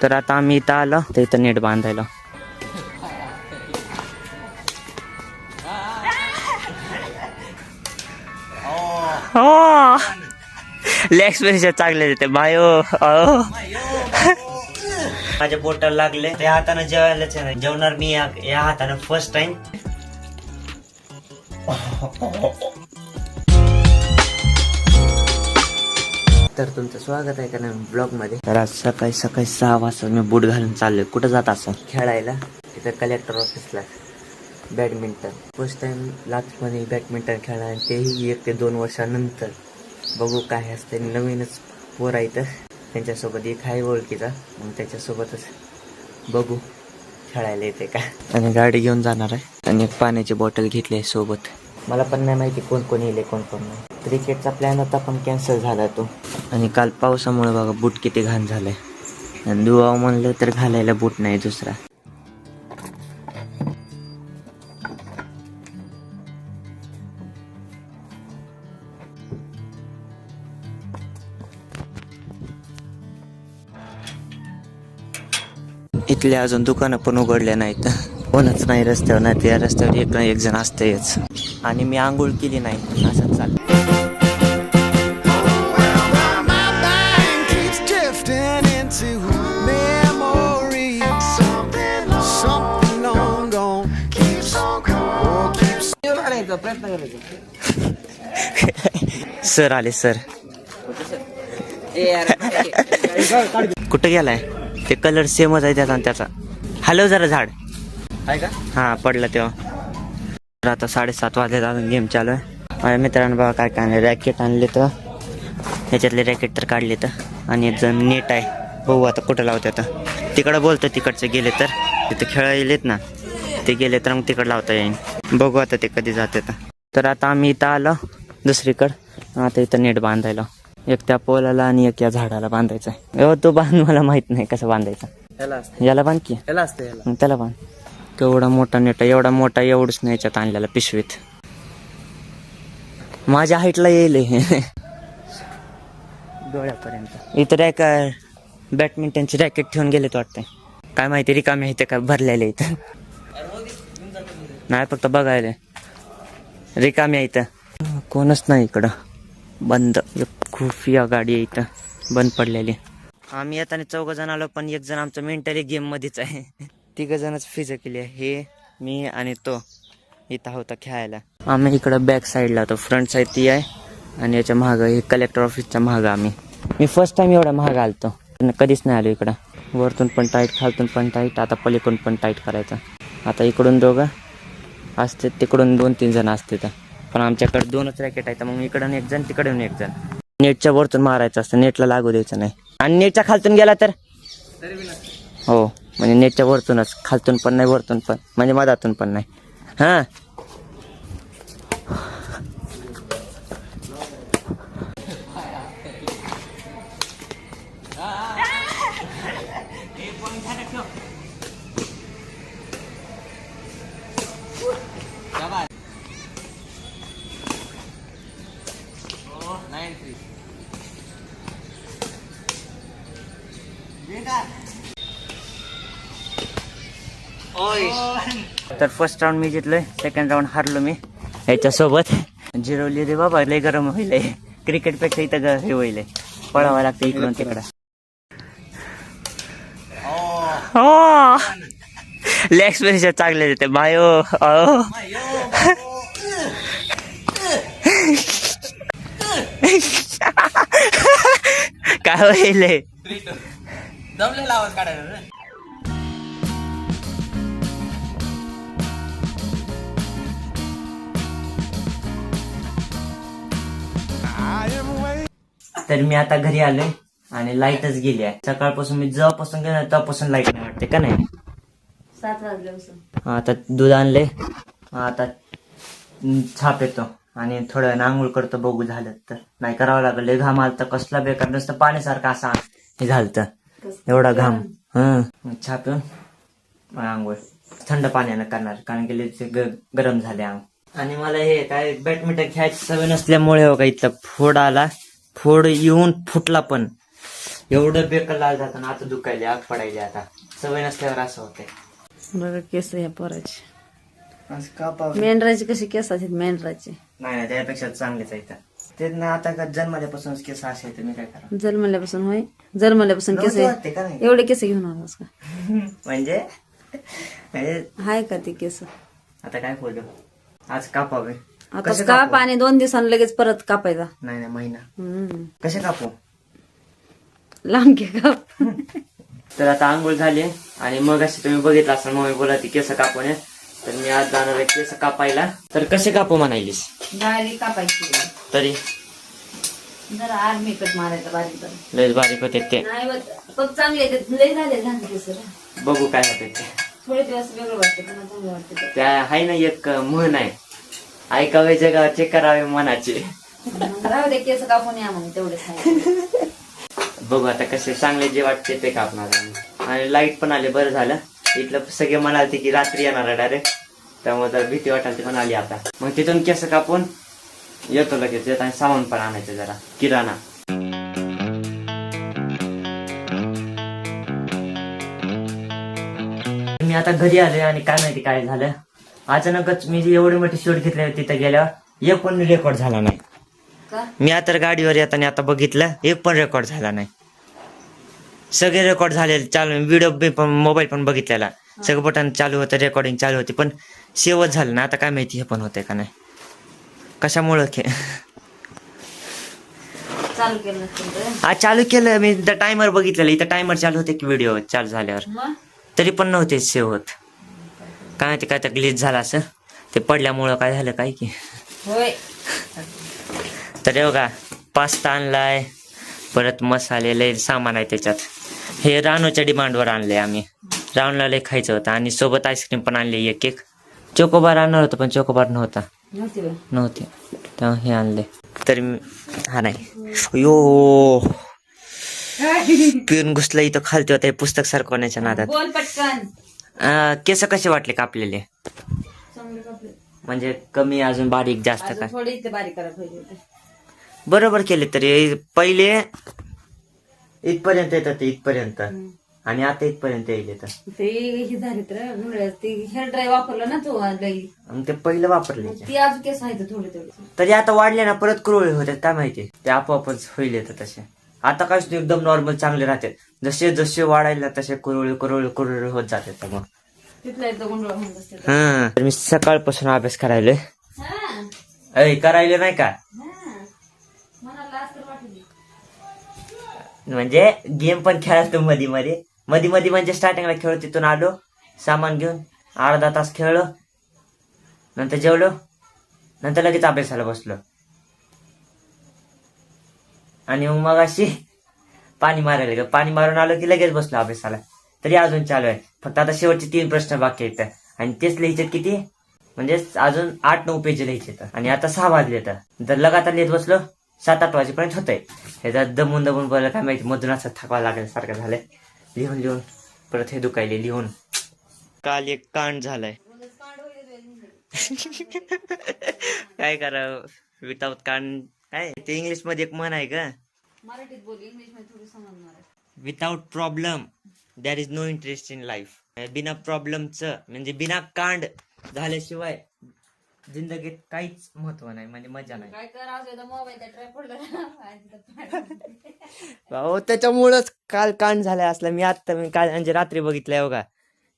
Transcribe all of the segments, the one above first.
तर आता आम्ही इथं आलो तर इथं नेट बांधायला. हो लेग्स पेक्षा चांगले देते भायो. माझ्या बोटाला लागले त्या हाताने जेवायलाच नाही. जेवणार मी या हाताने फर्स्ट टाइम. तर तुमचं स्वागत आहे का नाही ब्लॉग मध्ये. तर आज सकाळी 6 वाजता मी बूट घालून चाललोय. कुठं जात असं खेळायला तिथं कलेक्टर ऑफिसला बॅडमिंटन. फर्स्ट टाइम लाचमध्ये बॅडमिंटन खेळला आणि तेही 1 ते 2 वर्षानंतर. बघू काय असते. नवीनच पोर इथं त्यांच्यासोबत एक आहे ओळखीचा, मग त्याच्यासोबतच बघू खेळायला येते का. आणि गाडी घेऊन जाणार आहे आणि एक पाण्याची बॉटल घेतली आहे सोबत. मला पण नाही माहिती कोण कोण येईल कोण कोण नाही. क्रिकेटचा प्लॅन होता पण कॅन्सल झाला तो. आणि काल पावसामुळे बघा बूट किती घाण झालंय. आणि धुवाव म्हणलं तर घालायला बूट नाही दुसरा. इथले अजून दुकानं पण उघडल्या नाहीत. कोणच नाही रस्त्यावर. नाही त्या रस्त्यावर एक जण असतेच. आणि मी आंघोळ केली नाही असं चाललं. सर आले सर. कुठं गेलाय. ते कलर सेमच आहे त्याचा आणि त्याचा. हॅलो जरा झाड आहे का. हा पडला तेव्हा. तर आता 7:30 वाजले अजून गेम चालू आहे. माझ्या मित्रांनो बघा काय काय आणले. रॅकेट आणले तर ह्याच्यातले रॅकेट तर काढले तर. आणि एक जण नेट आहे. बघू आता कुठं लावते. आता तिकडं बोलतं तिकडचे गेले तर तिथं खेळायलेत ना ते गेले तर मग तिकडं लावता येईल. बघू आता ते कधी जाते. तर आता आम्ही इथं आलो दुसरीकडं. आता इथं नेट बांधायला. एक त्या पोलाला आणि एक या झाडाला बांधायचं आहे. तो बांध मला माहित नाही कसं बांधायचं. याला बांध की. त्याला बांध. केवढा मोठा नेट आहे. एवढा मोठा एवढंच नाही याच्यात आणलेला पिशवीत. माझ्या हाईटला येईल डोळ्यापर्यंत. इथं बॅडमिंटनची रॅकेट ठेवून गेलेत वाटतंय. काय माहिती रिकामे इथे का भरलेले इथं. नाही फक्त बघायला रिकामे इथं. कोणच नाही इकडं. बंद. खुफिया गाडी आहे इथं बंद पडलेली. आम्ही येताना 4 जण आलो पण एक जण आमचं मेंटली गेम मध्येच आहे. 3 जणच फिजिकली आहे. हे मी आणि तो इथं होता खेळायला. आम्ही इकडं बॅक साईडला होतो. फ्रंट साईड ती आहे आणि याच्या महाग हे कलेक्टर ऑफिसच्या महाग आम्ही. मी फर्स्ट टाइम एवढा महाग आलतो. कधीच नाही आलो इकडं. वरतून पण टाईट खालतून पण टाईट. आता पलीकडून पण टाईट करायचं. आता इकडून 2 असते तिकडून 2-3 जण असते. पण आमच्याकडे 2च रॅकेट आहेत. मग इकडून 1 जण तिकडून 1 जण. नेटच्या वरतून मारायचं असतं. नेटला लागू द्यायचं नाही. आणि नेटच्या खालतून गेला तर हो म्हणजे नेटच्या वरतूनच. खालतून पण नाही वरतून पण म्हणजे मधातून पण नाही. हां तर फर्स्ट राऊंड मी जिंकलोय. सेकंड राऊंड हारलो मी याच्यासोबत. जिरवली रे बाबा. लय गरम होईल. क्रिकेट पेक्षा इथं हे होईल. पळावं लागतं इकडून तिकडं. हो लेग्स पेक्षा चांगले देते भायो. काय होईल आवाज काढायला. तर मी आता घरी आलोय आणि लाईटच गेली आहे. सकाळपासून मी जेव्हापासून गेलो तेव्हापासून लाईट नाही वाटते का नाही. 7 वाजल्यापासून. आता दूध आणले. आता छाप येतो आणि थोडं आंघोळ करतो. बघू झालं तर. नाही करावं लागलं. घाम आलं तर कसला बेकार नसतं पाण्यासारखं असा हे झालं एवढा घाम. छाप येऊन आंघोळ थंड पाण्यानं करणार कारण की गरम झाले अंग. आणि मला हे काय बॅडमिंटन खेळायची सवय नसल्यामुळे हो का इथला फोड आला. फोड येऊन फुटला पण एवढं बेकार लाल जातं ना, आता दुखायले, आग पडायली. आता सवय नसल्यावर असं होते. बघा केस ह्या पोराचे. असं का पाहू? मेंढराचे कसे केस आहेत मेंढराचे. नाही त्यापेक्षा चांगलेच आहे. ते ना आता का जन्मल्यापासूनच केस असे आहेत, मी काय करा. जन्मल्यापासून होय, जन्मल्यापासून केस नव्हते वाटते का नाही? एवढे केस घेऊन आलास का? म्हणजे हाय का ते केस? आता काय बोलू, आज कापावे. आता काप आणि 2 दिवसांनी लगेच परत कापायचा. नाही महिना. हम्म. कसे कापू? लांब घे काप. तर आता आंघोळ झाली आणि मग अशी तुम्ही बघितलं असाल मम्मी बोला ती केस कापून आहे. तर मी आज जाणार आहे केस कापायला. तर कसे कापू म्हणायलीस? गाडी कापायची तरी जरा आर्मी कट मारायचा बारीक बारीक. लय बारीक होते ते. नाही बघ चांगले आहेत, लय झाले लहान केस. बघू काय होते ते. थोडे दिवस वेगळं वाटतं, पुन्हा चांगलं वाटतं. त्या आहे ना एक म्हण आहे, ऐकावे जगाचे करावे मनाचे. राहू दे केस कापून या मग तेवढेच. बघू आता कसे चांगले जे वाटते ते कापणार आम्ही. आणि लाईट पण आले, बरं झालं. इथलं सगळे म्हणाले की रात्री येणार आहे डायरेक्ट, त्यामुळे तर भीती वाटायची पण आली. आता मग तिथून केस कापून येतो लगेच. आणि सामान पण आणायचं जरा किराणा. मी आता घरी आलोय आणि काय माहिती काय झालं, अचानकच मी जे एवढी मोठी शूट घेतली तिथे गेल्यावर एक पण रेकॉर्ड झाला नाही. मी आता गाडीवर येताना आता बघितलं, एक पण रेकॉर्ड झाला नाही. सगळे रेकॉर्ड झालेले चालू, व्हिडिओ पण मोबाईल पण बघितलेला, सगळं बटन चालू होतं, रेकॉर्डिंग चालू होती, पण सेवच झालं ना. आता काय माहिती हे पण होतंय का नाही, कशामुळं चालू केलं नसतं. आज चालू केलं मी, टायमर बघितलेलं, इथं टायमर चालू होते की व्हिडिओ चालू झाल्यावर, तरी पण नव्हते सेव्ह होत. काय माहिती काय तर ग्लिच झालं असं, ते पडल्यामुळं काय झालं काय की. होय. तर हे बघा पास्ता आणलाय, परत मसाले लय सामान आहे त्याच्यात. हे रानूच्या डिमांडवर आणले आम्ही, रानूला लय खायचं होतं. आणि सोबत आईस्क्रीम पण आणली एक. चोकोबार आणणार होतं पण चोकोबार नव्हते, तेव्हा हे आणले. तर हा नाही यो पिऊन घुसलं इथं खालती होतं पुस्तक सरकवण्याच्या नादात. बोल पटकन. केस कसे वाटले कापलेले? म्हणजे कमी अजून बारीक जास्त काय? थोडी इथे बारीक करायला पाहिजे. बरोबर केले. तरी पहिले इथपर्यंत येतात ते, इथपर्यंत, आणि आता इथपर्यंत येईल. ते हे झाले तर ते हेअर ड्राय वापरलं ना तू लई, ते पहिलं वापरले ती अजून केस आहेत थोडे थोडे. तरी आता वाढले ना, परत कुरवळे होते काय माहिती, ते आपोआपच होईल येतं तसे. आता काय एकदम नॉर्मल चांगले राहते, जसे जसे वाढायला तसे कुरवळे होत जाते. मग तिथला एकदा गोंधळ होऊन बसते. हा, मी सकाळपासून अभ्यास करायलोय. करायले नाही का, म्हणजे गेम पण खेळतो मध्ये मध्ये म्हणजे स्टार्टिंगला खेळलो, तिथून आलो सामान घेऊन अर्धा तास खेळलो, नंतर जेवलो, नंतर लगेच अभ्यासाला बसलो. आणि मग अशी पाणी मारायला गेलो, पाणी मारून आलो की लगेच बसलो अभ्यासाला. तरी अजून चालू आहे, फक्त आता शेवटचे 3 प्रश्न बाकी आहेत. आणि तेच लिहायचे किती, म्हणजे अजून 8-9 पेज लिहायचे. आणि आता 6 वाजले, तर लगातार लिहित बसलो 7-8 वाजेपर्यंत होतंय. ह्याचा दमून बोललं काय माहिती, मधून असं थकवा लागल्यासारखं झालंय लिहून. परत हे दुखायले लिहून. काल एक कांड झालाय. काय करावं विदाउट कांड, काय ते इंग्लिश मध्ये एक म्हण आहे का, मराठीत बोल, इंग्लिश मध्ये थोडी समजणार. Without problem there is no interest in life. बिना प्रॉब्लेमचं म्हणजे बिना कांड झाल्याशिवाय जिंदगीत काहीच महत्व नाही, म्हणजे मजा नाही. काय करा मोबाईल हो, त्याच्यामुळंच काल कांड झालाय असला. मी काल म्हणजे रात्री बघितलंय बघा,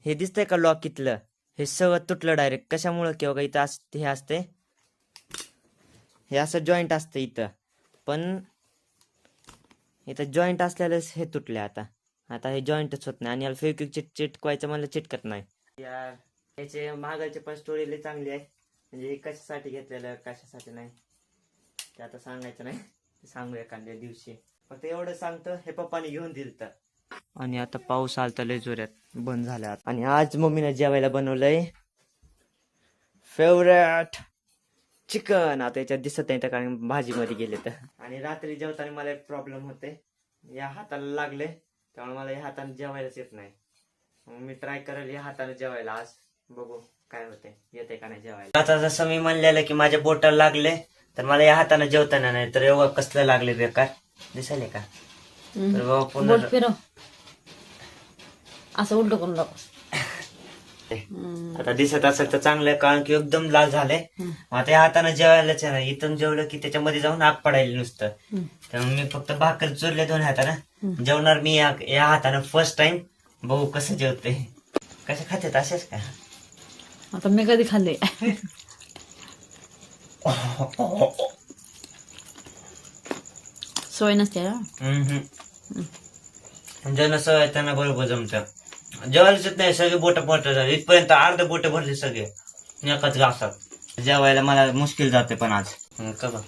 हे दिसतंय का लॉक इथलं, हे सगळं तुटलं डायरेक्ट. कशामुळं की बघा, इथं हे असते, हे असं जॉईंट असतं इथं, पण इथं जॉईंट असल्यालाच हे तुटले. आता हे जॉईंटच होत नाही. आणि याला फेविक्विक चिटकवायचं मला चिटकत नाही यार. याचे मागायचे पण स्टोरी लय चांगली आहे, म्हणजे हे कशासाठी घेतलेलं कशासाठी नाही ते आता सांगायचं नाही, ते सांगू एखाद्या दिवशी. फक्त एवढं सांगतो, हे पप्पाने घेऊन दिलं. आणि आता पाऊस आलता लय जोरात, बंद झाला. आणि आज मम्मीने जेवायला बनवलंय फेवरेट चिकन. आता याच्यात दिसत नाही कारण भाजीमध्ये गेले तर. आणि रात्री जेवताना मला एक प्रॉब्लेम होते, या हाताला लागले, त्यामुळे मला या हाताने जेवायलाच येत नाही. मग मी ट्राय करेल या हाताने जेवायला आज, बघू काय होते, येते का नाही जेवायला. आता जसं मी म्हणलेलं की माझ्या बोटाला लागले, तर मला या हाताने जेवताना नाही, तर एवढं कसलं लागले बेकार दिसायले का. तर बाबा पुन्हा बोट फिरव असं उलट करून टाक. आता दिसत असेल तर चांगलं आहे, कारण की एकदम लाल झालंय. आता या हाताने जेवायलाच आहे ना, इथून जेवलं की त्याच्यामध्ये जाऊन आग पडायला नुसतं. त्यामुळे मी फक्त भाकर चुरले 2 हातानं जेवणार. मी या हातानं फर्स्ट टाइम बघू कसं जेवते. कसं खाते असेच का? आता मी कधी खाल्ले सोय नसते ना. ज्यांना सवय आहे त्यांना बरोबर जमतं. जेवायलाच नाही, सगळे बोट झाले इथपर्यंत, अर्ध बोट भरले सगळे एकाच घासात. जेवायला मला मुश्किल जाते पण आज का बा.